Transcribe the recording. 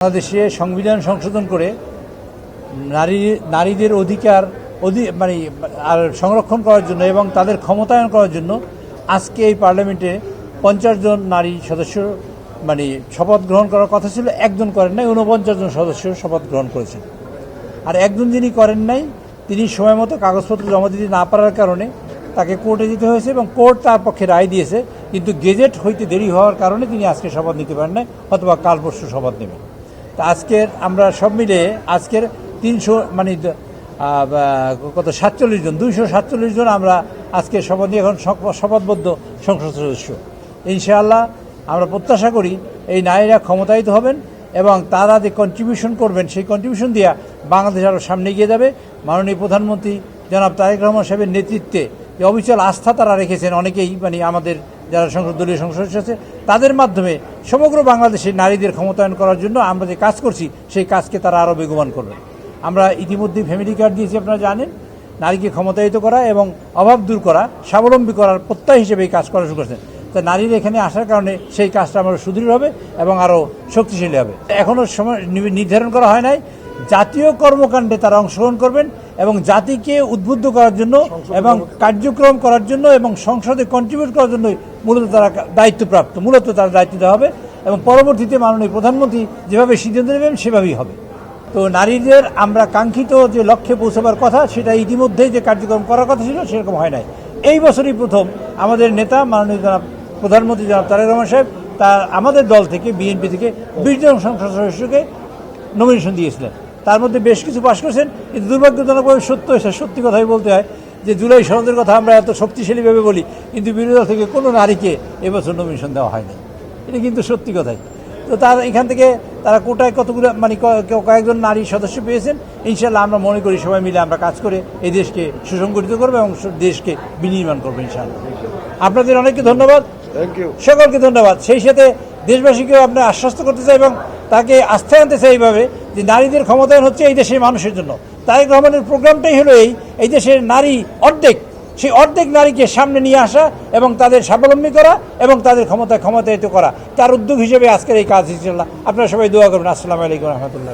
বাংলাদেশে সংবিধান সংশোধন করে নারীদের অধিকার সংরক্ষণ করার জন্য এবং তাদের ক্ষমতায়ন করার জন্য আজকে এই পার্লামেন্টে 50 জন নারী সদস্য শপথ গ্রহণ করার কথা ছিল। একজন করেন নাই, 49 জন সদস্য শপথ গ্রহণ করেছেন। আর একজন যিনি করেন নাই তিনি সময় মতো কাগজপত্র জমা দিতে না পারার কারণে তাকে কোর্টে যেতে হয়েছে এবং কোর্ট তার পক্ষে রায় দিয়েছে, কিন্তু গেজেট হইতে দেরি হওয়ার কারণে তিনি আজকে শপথ নিতে পারেন নাই, অথবা কাল পরশু শপথ নেবেন। তা আজকের আমরা সব মিলে আজকের 247 জন আমরা আজকে শপথ নিয়ে এখন শপথবদ্ধ সংসদ সদস্য। ইনশাআল্লাহ আমরা প্রত্যাশা করি এই নারীরা ক্ষমতায়িত হবেন এবং তারা যে কন্ট্রিবিউশন করবেন সেই কন্ট্রিবিউশন দিয়ে বাংলাদেশ আরও সামনে এগিয়ে যাবে। মাননীয় প্রধানমন্ত্রী জনাব তারেক রহমান সাহেবের নেতৃত্বে যে অবিচল আস্থা তারা রেখেছেন, অনেকেই আমাদের যারা দলীয় সংসদ সদস্য আছে তাদের মাধ্যমে সমগ্র বাংলাদেশের নারীদের ক্ষমতায়ন করার জন্য আমরা যে কাজ করছি সেই কাজকে তারা আরও বেগবান করবে। আমরা ইতিমধ্যেই ফ্যামিলি কার্ড দিয়েছি, আপনারা জানেন। নারীকে ক্ষমতায়িত করা এবং অভাব দূর করা, স্বাবলম্বী করার প্রত্যয় হিসেবে এই কাজ করা শুরু করেছেন। তা নারীরা এখানে আসার কারণে সেই কাজটা আরও সুদৃঢ় হবে এবং আরও শক্তিশালী হবে। এখনও সময় নির্ধারণ করা হয় নাই। জাতীয় কর্মকাণ্ডে তারা অংশগ্রহণ করবেন এবং জাতিকে উদ্বুদ্ধ করার জন্য এবং কার্যক্রম করার জন্য এবং সংসদে কন্ট্রিবিউট করার জন্য মূলত তারা দায়িত্বপ্রাপ্ত, তারা দায়িত্ব দেওয়া হবে এবং পরবর্তীতে মাননীয় প্রধানমন্ত্রী যেভাবে সিদ্ধান্ত নেবেন সেভাবেই হবে। তো নারীদের আমরা কাঙ্ক্ষিত যে লক্ষ্যে পৌঁছাবার কথা সেটা ইতিমধ্যেই যে কার্যক্রম করার কথা ছিল সেরকম হয় নাই। এই বছরই প্রথম আমাদের নেতা মাননীয় জনাব প্রধানমন্ত্রী জনাব তারেক রহমান সাহেব আমাদের দল থেকে বিএনপি থেকে 20 জন সংসদ সদস্যকে নমিনেশন দিয়েছিলেন। তার মধ্যে বেশ কিছু পাশ করেছেন, কিন্তু দুর্ভাগ্যজনকভাবে সত্যি কথাই বলতে হয় যে জুলাই সনদের কথা আমরা এত শক্তিশালীভাবে বলি, কিন্তু বিরোধী দল থেকে কোনো নারীকে এবছর নমিনেশন দেওয়া হয়নি। এটা কিন্তু সত্যি কথাই। তো এখান থেকে তারা কোটায় কতগুলো কয়েকজন নারী সদস্য পেয়েছেন। ইনশাল্লাহ আমরা মনে করি সবাই মিলে আমরা কাজ করে এই দেশকে সুসংগঠিত করবো এবং দেশকে বিনির্মাণ করবো ইনশাল্লাহ। আপনাদের অনেককে ধন্যবাদ, সকলকে ধন্যবাদ। সেই সাথে দেশবাসীকেও আমরা আশ্বস্ত করতে চাই এবং তাকে আস্থায় আনতে চাই এইভাবে যে নারীদের ক্ষমতায়ন হচ্ছে এই দেশের মানুষের জন্য। তারেক রহমানের প্রোগ্রামটাই হলো এই দেশের নারী সেই অর্ধেক নারীকে সামনে নিয়ে আসা এবং তাদের স্বাবলম্বী করা এবং তাদের ক্ষমতায়িত করা, তার উদ্যোগ হিসেবে আজকের এই কাজ। ইনশাআল্লাহ আপনারা সবাই দোয়া করবেন। আসসালামু আলাইকুম রহমতুল্লাহ।